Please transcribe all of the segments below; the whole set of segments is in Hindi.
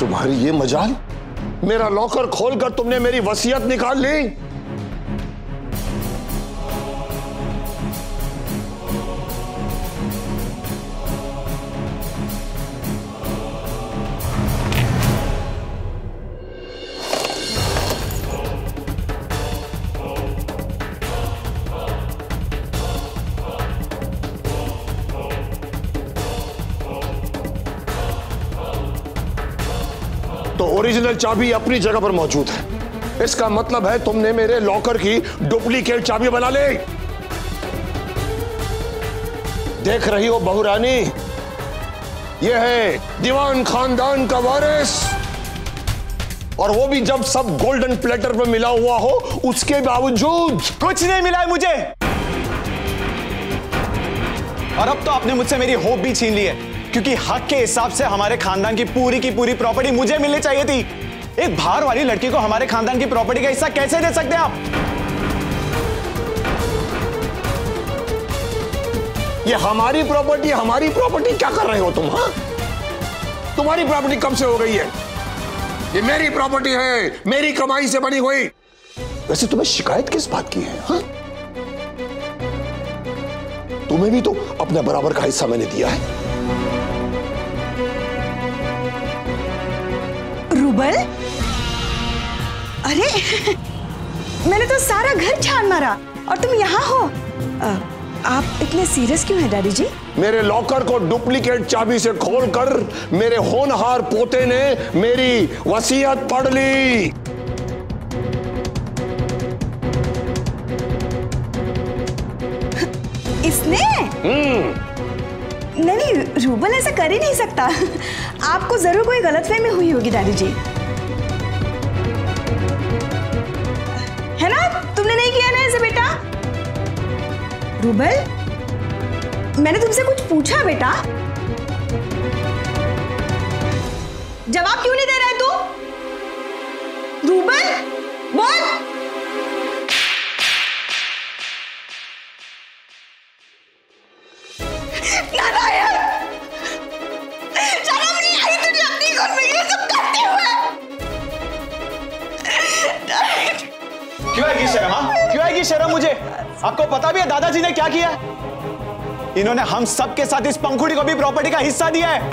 तुम्हारी ये मजाल, मेरा लॉकर खोलकर तुमने मेरी वसीयत निकाल ली। तो ओरिजिनल चाबी अपनी जगह पर मौजूद है। इसका मतलब है तुमने मेरे लॉकर की डुप्लीकेट चाबी बना ली। देख रही हो बहू रानी, यह है दीवान खानदान का वारिस, और वो भी जब सब गोल्डन प्लेटर पर मिला हुआ हो उसके बावजूद। कुछ नहीं मिला है मुझे, और अब तो आपने मुझसे मेरी होप भी छीन ली है, क्योंकि हक के हिसाब से हमारे खानदान की पूरी प्रॉपर्टी मुझे मिलनी चाहिए थी। एक बाहर वाली लड़की को हमारे खानदान की प्रॉपर्टी का हिस्सा कैसे दे सकते हैं आप? ये हमारी प्रॉपर्टी क्या कर रहे हो तुम? हाँ, तुम्हारी प्रॉपर्टी कब से हो गई है? ये मेरी प्रॉपर्टी है, मेरी कमाई से बनी हुई। वैसे तुम्हें शिकायत किस बात की है? हाँ? तुम्हें भी तो अपने बराबर का हिस्सा मैंने दिया है। रूबल, अरे मैंने तो सारा घर छान मारा और तुम यहाँ हो। आप इतने सीरियस क्यों हैं डैडी जी? मेरे लॉकर को डुप्लीकेट चाबी से खोलकर मेरे होनहार पोते ने मेरी वसीयत पढ़ ली। इसने? नहीं, रूबल ऐसा कर ही नहीं सकता। आपको जरूर कोई गलतफहमी हुई होगी डैडी जी, है ना? तुमने नहीं किया ना ऐसे बेटा? रूबल, मैंने तुमसे कुछ पूछा बेटा, जवाब क्यों नहीं दे रहा है तू? रूबल, बोल। क्यों आएगी शर्म? क्यों आएगी शर्म मुझे? आपको पता भी है दादाजी ने क्या किया? इन्होंने हम सब के साथ इस पंखुड़ी को भी प्रॉपर्टी का हिस्सा दिया है,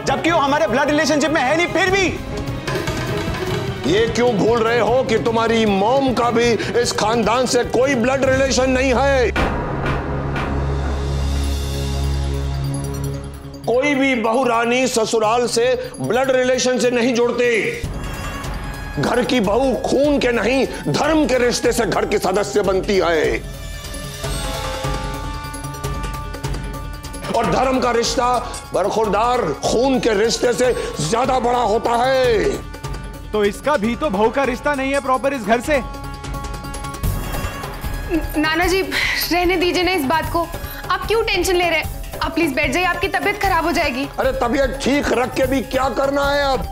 जबकि वो हमारे ब्लड रिलेशनशिप में है नहीं। फिर भी ये क्यों भूल रहे हो कि तुम्हारी मॉम का भी इस खानदान से कोई ब्लड रिलेशन नहीं है। कोई भी बहू रानी ससुराल से ब्लड रिलेशन से नहीं जुड़ती। घर की बहू खून के नहीं, धर्म के रिश्ते से घर की सदस्य बनती है, और धर्म का रिश्ता बरखुरदार खून के रिश्ते से ज्यादा बड़ा होता है। तो इसका भी तो बहू का रिश्ता नहीं है प्रॉपर इस घर से। नाना जी, रहने दीजिए ना इस बात को। आप क्यों टेंशन ले रहे हैं? आप प्लीज बैठ जाइए, आपकी तबीयत खराब हो जाएगी। अरे तबीयत ठीक रख के भी क्या करना है अब?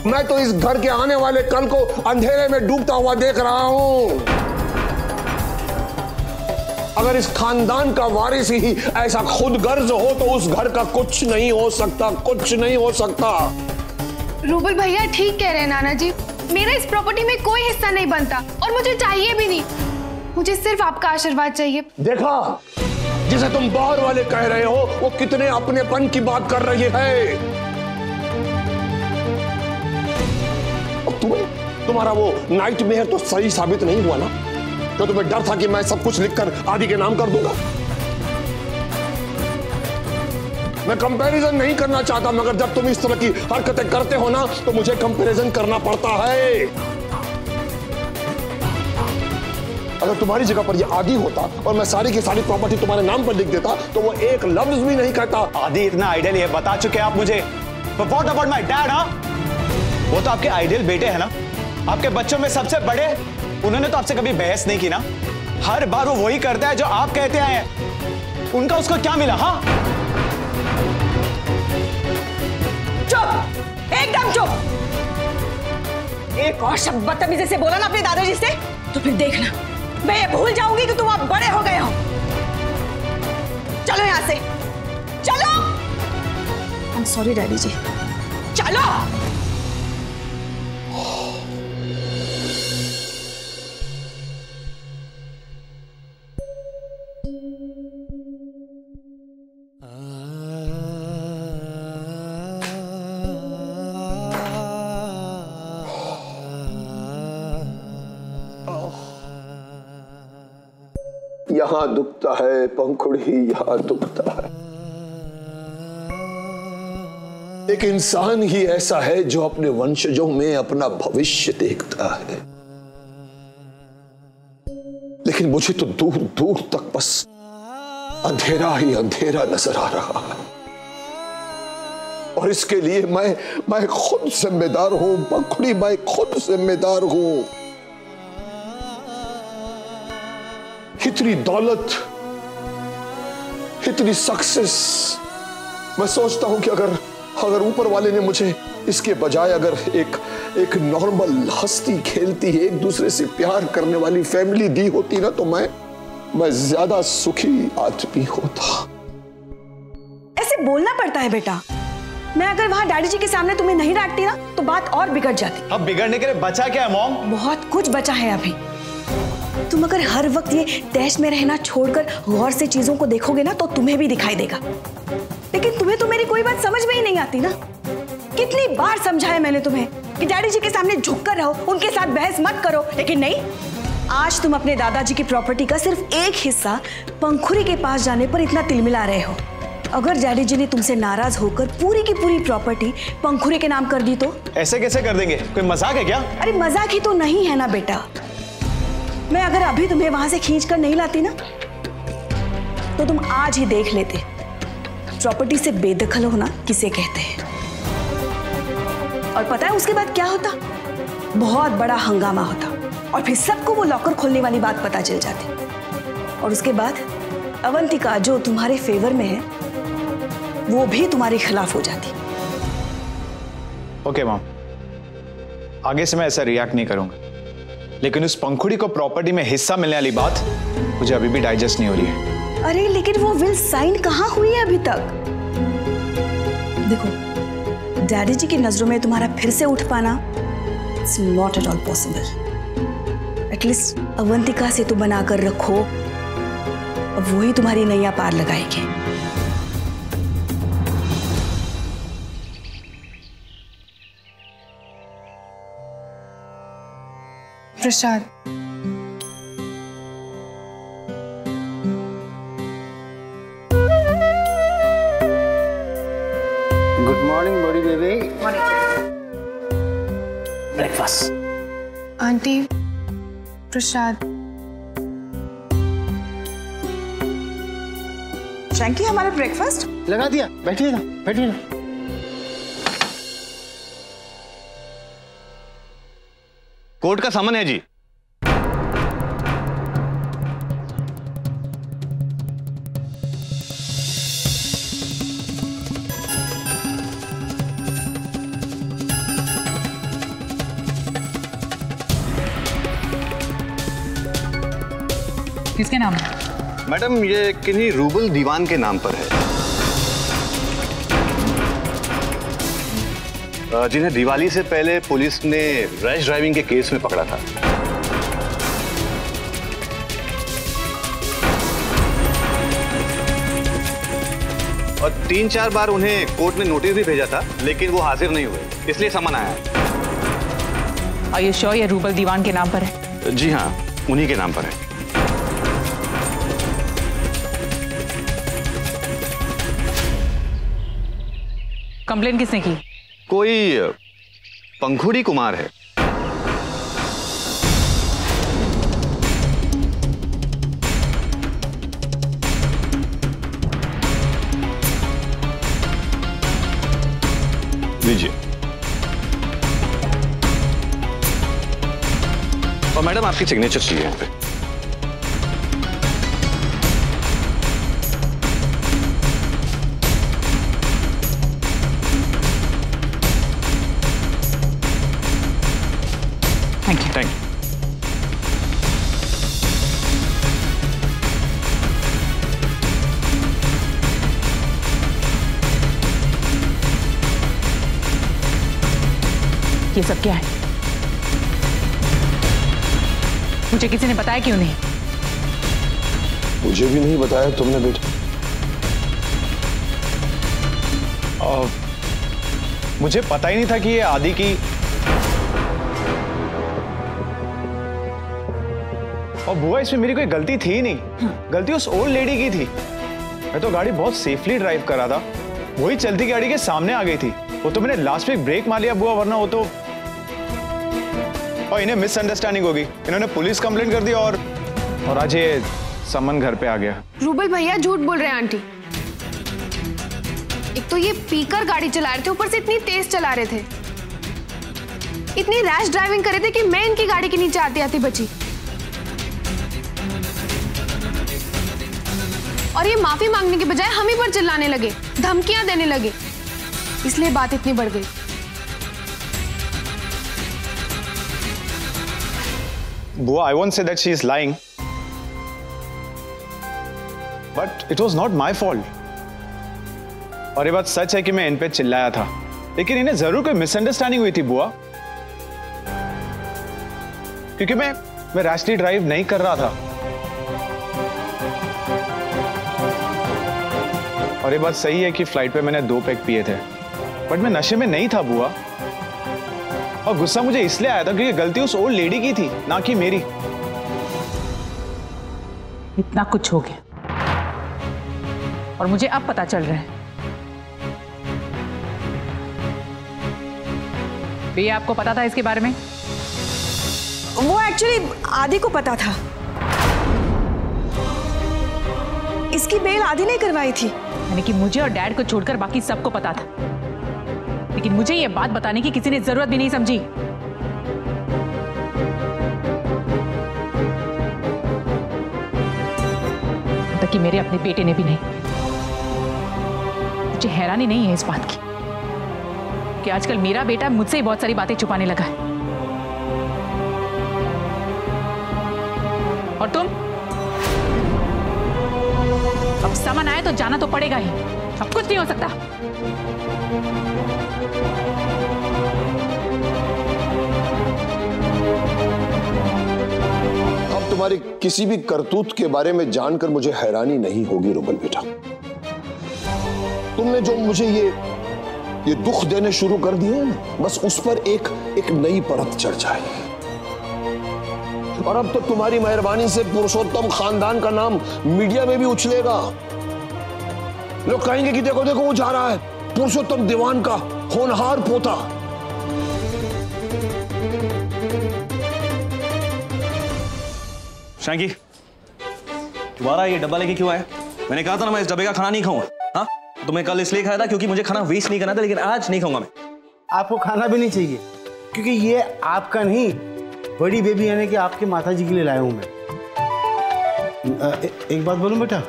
मैं तो इस घर के आने वाले कल को अंधेरे में डूबता हुआ देख रहा हूं। अगर इस खानदान का वारिस ही ऐसा खुदगर्ज हो तो उस घर का कुछ नहीं हो सकता, कुछ नहीं हो सकता। रूबल भैया ठीक कह रहे हैं नाना जी, मेरा इस प्रॉपर्टी में कोई हिस्सा नहीं बनता और मुझे चाहिए भी नहीं। मुझे सिर्फ आपका आशीर्वाद चाहिए। देखा, जिसे तुम बाहर वाले कह रहे हो वो कितने अपनेपन की बात कर रही है। तुम्हारा वो नाइटमेयर तो सही साबित नहीं हुआ ना? तो तुम्हें डर था कि मैं सब कुछ लिखकर आदि के नाम कर दूंगा। मैं कंपैरिजन नहीं करना चाहता, मगर जब तुम इस तरह की हरकतें करते हो ना तो मुझे कंपैरिजन करना पड़ता है। अगर तुम्हारी जगह पर यह आदि होता और मैं सारी की सारी प्रॉपर्टी तुम्हारे नाम पर लिख देता तो वो एक लफ्ज भी नहीं कहता। आदि इतना आइडियल है, बता चुके आप मुझे। But what about my dad, हाँ? वो तो आपके आइडियल बेटे हैं ना, आपके बच्चों में सबसे बड़े। उन्होंने तो आपसे कभी बहस नहीं की ना। हर बार वो वही करता है जो आप कहते आए हैं। उनका उसको क्या मिला? हाँ, चुप, एकदम चुप। एक और शब्द बदतमीजी से बोला ना अपने दादाजी से तो फिर देखना मैं ये भूल जाऊंगी कि तुम अब बड़े हो गए हो। चलो यहां से, चलो। I'm sorry डैडी जी। चलो। यहां दुखता है पंखुड़ी, यहां दुखता है। एक इंसान ही ऐसा है जो अपने वंशजों में अपना भविष्य देखता है, लेकिन मुझे तो दूर दूर तक बस अंधेरा ही अंधेरा नजर आ रहा है। और इसके लिए मैं खुद जिम्मेदार हूं पंखुड़ी, मैं खुद जिम्मेदार हूं। इतनी दौलत, इतनी सक्सेस, मैं सोचता हूं कि अगर ऊपर वाले ने मुझे इसके बजाय अगर एक नॉर्मल हंसती खेलती एक दूसरे से प्यार करने वाली फैमिली दी होती ना, तो मैं ज्यादा सुखी आदमी होता। ऐसे बोलना पड़ता है बेटा। मैं अगर वहां डैडी जी के सामने तुम्हें नहीं डांटती ना, तो बात और बिगड़ जाती। अब बिगड़ने के लिए बचा क्या है मॉम? बहुत कुछ बचा है अभी। तुम अगर हर वक्त ये तैश में रहना छोड़कर गौर से चीजों को देखोगे ना, तो तुम्हें भी दिखाई देगा। लेकिन तुम्हें तो मेरी कोई बात समझ में ही नहीं आती ना। कितनी बार समझाया मैंने तुम्हें कि डैडी जी के सामने झुककर रहो, उनके साथ बहस मत करो, लेकिन नहीं। आज तुम अपने दादाजी की प्रॉपर्टी का सिर्फ एक हिस्सा पंखुड़ी के पास जाने पर इतना तिलमिला रहे हो। अगर डैडी जी ने तुमसे नाराज होकर पूरी की पूरी प्रॉपर्टी पंखुड़ी के नाम कर दी तो? ऐसे कैसे कर देंगे? कोई मजाक है क्या? अरे मजाक ही तो नहीं है ना बेटा। मैं अगर अभी तुम्हें वहां से खींच कर नहीं लाती ना, तो तुम आज ही देख लेते प्रॉपर्टी से बेदखल होना किसे कहते हैं। और पता है उसके बाद क्या होता? बहुत बड़ा हंगामा होता और फिर सबको वो लॉकर खोलने वाली बात पता चल जाती। और उसके बाद अवंतिका जो तुम्हारे फेवर में है, वो भी तुम्हारे खिलाफ हो जाती। ओके मॉम, आगे से मैं ऐसा रिएक्ट नहीं करूंगा। लेकिन उस पंखुड़ी को प्रॉपर्टी में हिस्सा मिलने वाली बात मुझे अभी भी डाइजेस्ट नहीं हो रही है। अरे लेकिन वो विल साइन कहाँ हुई है अभी तक? देखो, डैडी जी की नजरों में तुम्हारा फिर से उठ पाना it's not at all possible. At least Avantika से तो बनाकर रखो, अब वही तुम्हारी नैया पार लगाएगी। प्रसाद, गुड मॉर्निंग बड़ी बेबी। ब्रेकफास्ट। आंटी, प्रसाद। शैंकी, हमारा ब्रेकफास्ट लगा दिया, बैठिए ना, बैठिए ना। कोर्ट का सामान है जी। किसके नाम है? मैडम ये किन्हीं रूबल दीवान के नाम पर है, जिन्हें दिवाली से पहले पुलिस ने रैश ड्राइविंग के केस में पकड़ा था। और 3-4 बार उन्हें कोर्ट ने नोटिस भी भेजा था, लेकिन वो हाजिर नहीं हुए, इसलिए समन आया है। Are you sure ये रूबल दीवान के नाम पर है? जी हाँ, उन्हीं के नाम पर है। कंप्लेन किसने की? कोई पंखुड़ी कुमार है। लीजिए। और मैडम आपकी सिग्नेचर चाहिए यहाँ पे। Thank you. ये सब क्या है? मुझे किसी ने बताया क्यों नहीं? मुझे भी नहीं बताया तुमने बेटा। मुझे पता ही नहीं था कि ये आदि की। और बुआ, इसमें मेरी कोई गलती थी नहीं। गलती उस ओल्ड लेडी की थी। मैं तो गाड़ी बहुत सेफली ड्राइव कर रहा था, वही चलती गाड़ी के सामने आ गई थी। वो तो मैंने लास्ट वीक ब्रेक मार लिया बुआ, वरना वो तो। और इन्हें मिसअंडरस्टैंडिंग होगी, इन्होंने पुलिस कंप्लेंट कर दी और आज ये समन घर पे आ गया। रूबल भैया झूठ बोल रहे हैं आंटी। एक तो ये पीकर गाड़ी चला रहे थे, ऊपर से इतनी तेज चला रहे थे, इतनी रैश ड्राइविंग कर रहे थे कि मैं इनकी गाड़ी के नीचे आती आती बची। और ये माफी मांगने के बजाय हम ही पर चिल्लाने लगे, धमकियां देने लगे, इसलिए बात इतनी बढ़ गई। बुआ, I won't say that she is lying, but it was not my fault. और ये बात सच है कि मैं इन पे चिल्लाया था, लेकिन इन्हें जरूर कोई मिसअंडरस्टैंडिंग हुई थी बुआ, क्योंकि मैं रैशली ड्राइव नहीं कर रहा था। और ये बात सही है कि फ्लाइट पे मैंने 2 पैक पिए थे, बट मैं नशे में नहीं था बुआ। और गुस्सा मुझे इसलिए आया था क्योंकि गलती उस ओल्ड लेडी की थी, ना कि मेरी। इतना कुछ हो गया और मुझे अब पता चल रहा है। भैया, आपको पता था इसके बारे में? वो एक्चुअली आदि को पता था। इसकी बेल आदि ने करवाई थी। यानी कि मुझे और डैड को छोड़कर बाकी सबको पता था, लेकिन मुझे ये बात बताने की किसी ने जरूरत भी नहीं समझी। तक कि मेरे अपने बेटे ने भी नहीं। मुझे हैरानी नहीं है इस बात की कि आजकल मेरा बेटा मुझसे ही बहुत सारी बातें छुपाने लगा है। और तुम? अब सामान आए तो जाना तो पड़ेगा ही, अब कुछ नहीं हो सकता। अब तुम्हारी किसी भी करतूत के बारे में जानकर मुझे हैरानी नहीं होगी रुबल बेटा। तुमने जो मुझे ये दुख देने शुरू कर दिए हैं, बस उस पर एक नई परत चढ़ जाएगी। और अब तो तुम्हारी मेहरबानी से पुरुषोत्तम खानदान का नाम मीडिया में भी उछलेगा। लोग कहेंगे कि देखो देखो वो जा रहा है, पुरुषोत्तम दीवान का होनहार पोता। शैंकी, तुम्हारा ये डब्बा लेके क्यों आया? मैंने कहा था ना मैं इस डब्बे का खाना नहीं खाऊंगा। हाँ, तुम्हें कल इसलिए खाया था क्योंकि मुझे खाना वेस्ट नहीं करना था, लेकिन आज नहीं खाऊंगा मैं। आपको खाना भी नहीं चाहिए, क्योंकि ये आपका नहीं, बड़ी बेबी यानी कि आपके माताजी के लिए लाया हूं मैं। एक बात बोलूं बेटा,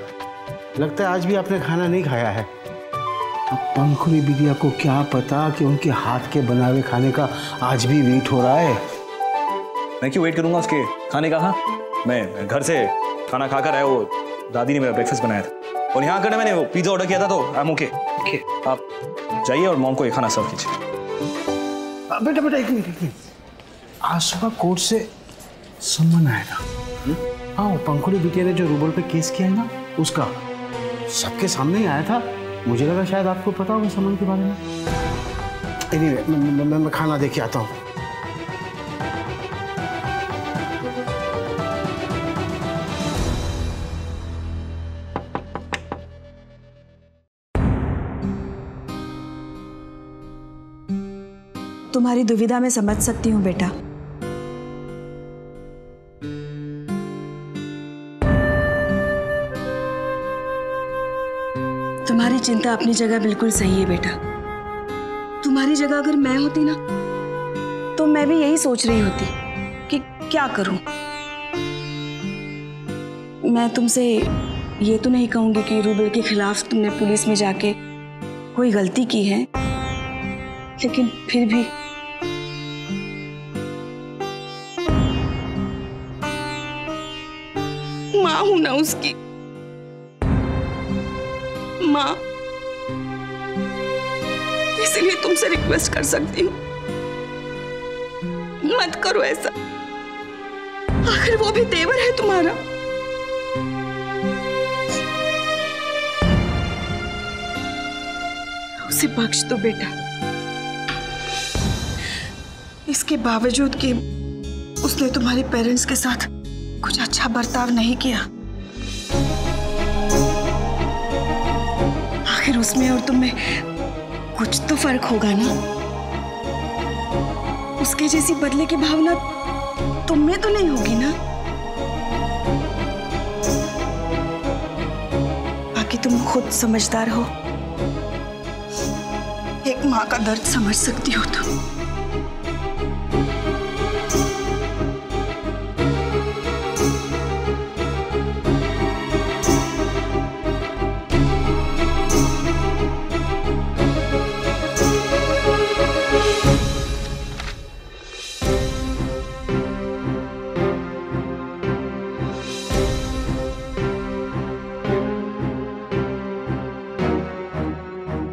लगता है आज भी आपने खाना नहीं खाया है। अब पंखुड़ी बिटिया को क्या पता कि उनके हाथ के बना हुए खाने का आज भी वेट हो रहा है। मैं क्यों वेट करूंगा उसके खाने का? हाँ, मैं घर से खाना खाकर आया, वो दादी ने मेरा ब्रेकफास्ट बनाया था, और यहाँ आकर मैंने वो पिज्जा ऑर्डर किया था, तो आई एम ओके। आप जाइए और मॉम को ये खाना सर्व कीजिए। बेटा बेटा एक मिनट, आज सुबह कोर्ट से सम्मन आया था। हाँ, वो पंखुड़ी बिटिया ने जो रूबल पे केस किया है ना, उसका सबके सामने ही आया था। मुझे लगा शायद आपको पता होगा सम्मन के बारे में। anyway, मैं खाना देके आता हूँ। तुम्हारी दुविधा मैं समझ सकती हूँ बेटा। तुम्हारी चिंता अपनी जगह बिल्कुल सही है बेटा। तुम्हारी जगह अगर मैं होती ना, तो मैं भी यही सोच रही होती कि क्या करूं। मैं तुमसे ये तो नहीं कहूंगी कि रूबल के खिलाफ तुमने पुलिस में जाके कोई गलती की है, लेकिन फिर भी माँ हूं ना उसकी। माँ, इसलिए तुमसे रिक्वेस्ट कर सकती हूँ मत करो ऐसा, आखिर वो भी देवर है तुम्हारा। उसे बख्श दो बेटा। इसके बावजूद कि उसने तुम्हारे पेरेंट्स के साथ कुछ अच्छा बर्ताव नहीं किया, आखिर उसमें और तुम में कुछ तो फर्क होगा ना। उसके जैसी बदले की भावना तुम में तो नहीं होगी ना। बाकी तुम खुद समझदार हो, एक माँ का दर्द समझ सकती हो तुम।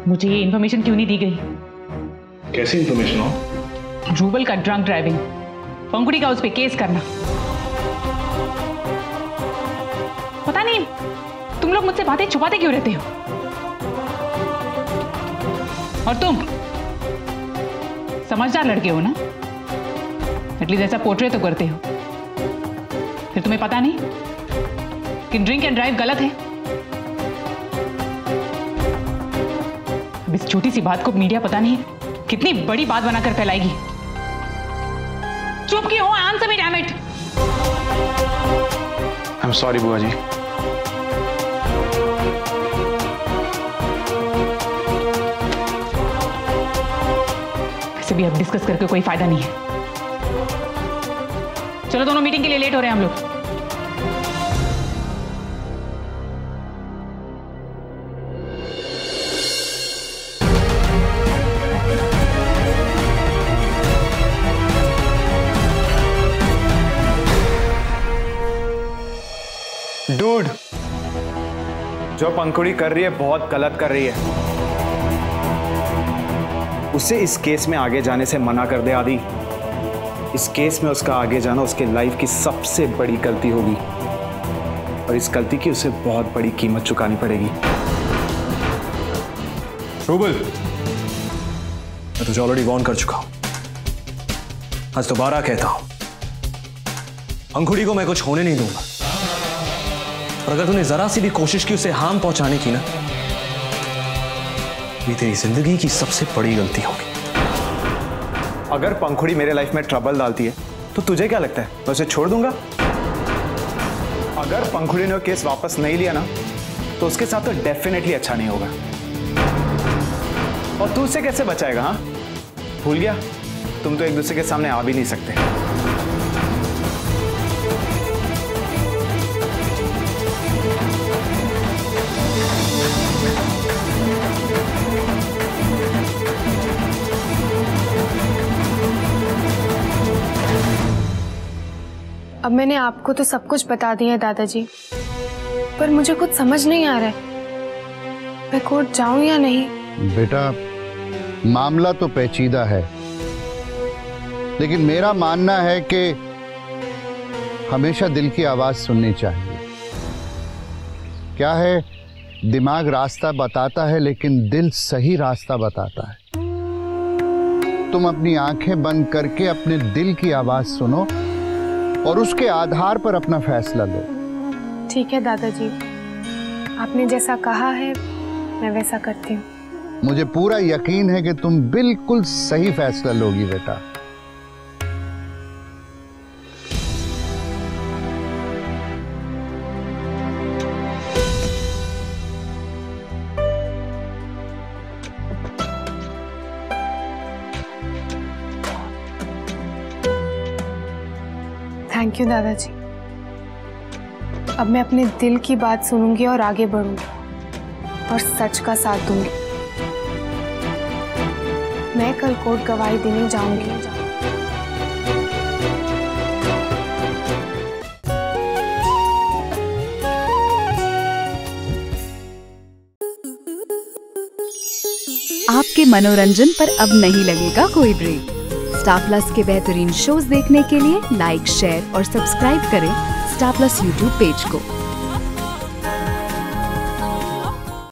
मुझे ये इन्फॉर्मेशन क्यों नहीं दी गई? कैसी इन्फॉर्मेशन हो? रूबल का ड्रंक ड्राइविंग, पंखुड़ी का उस पे केस करना। पता नहीं तुम लोग मुझसे बातें छुपाते क्यों रहते हो? और तुम समझदार लड़के हो ना, एटलीस्ट ऐसा पोर्ट्रे तो करते हो। फिर तुम्हें पता नहीं कि ड्रिंक एंड ड्राइव गलत है? इस छोटी सी बात को मीडिया पता नहीं कितनी बड़ी बात बनाकर फैलाएगी। चुप क्यों हो? Answer me damn it. I am sorry बुआ जी। वैसे भी अब डिस्कस करके कोई फायदा नहीं है। चलो दोनों मीटिंग के लिए लेट हो रहे हैं हम लोग। डूड, जो पंखुड़ी कर रही है बहुत गलत कर रही है। उसे इस केस में आगे जाने से मना कर दे आदि। इस केस में उसका आगे जाना उसके लाइफ की सबसे बड़ी गलती होगी और इस गलती की उसे बहुत बड़ी कीमत चुकानी पड़ेगी। रूबल, मैं तुझे ऑलरेडी वॉर्न कर चुका हूं, आज दोबारा कहता हूं, पंखुड़ी को मैं कुछ होने नहीं दूंगा। और अगर तूने जरा सी भी कोशिश की उसे हार्म पहुंचाने की ना, ये तेरी जिंदगी की सबसे बड़ी गलती होगी। अगर पंखुड़ी मेरे लाइफ में ट्रबल डालती है तो तुझे क्या लगता है मैं उसे छोड़ दूंगा? अगर पंखुड़ी ने केस वापस नहीं लिया ना तो उसके साथ तो डेफिनेटली अच्छा नहीं होगा। और तू उसे कैसे बचाएगा? हाँ, भूल गया तुम तो एक दूसरे के सामने आ भी नहीं सकते। अब मैंने आपको तो सब कुछ बता दिया है दादाजी, पर मुझे कुछ समझ नहीं आ रहा है, मैं कोर्ट जाऊं या नहीं। बेटा, मामला तो पेचीदा है, लेकिन मेरा मानना है कि हमेशा दिल की आवाज सुननी चाहिए। क्या है, दिमाग रास्ता बताता है लेकिन दिल सही रास्ता बताता है। तुम अपनी आंखें बंद करके अपने दिल की आवाज सुनो और उसके आधार पर अपना फैसला लो। ठीक है दादाजी, आपने जैसा कहा है मैं वैसा करती हूँ। मुझे पूरा यकीन है कि तुम बिल्कुल सही फैसला लोगी बेटा। थैंक यू दादाजी। अब मैं अपने दिल की बात सुनूंगी और आगे बढ़ूंगी और सच का साथ दूंगी। मैं कल कोर्ट गवाही देने जाऊंगी। आपके मनोरंजन पर अब नहीं लगेगा कोई ब्रेक। स्टार प्लस के बेहतरीन शोज देखने के लिए लाइक, शेयर और सब्सक्राइब करें स्टार प्लस यूट्यूब पेज को।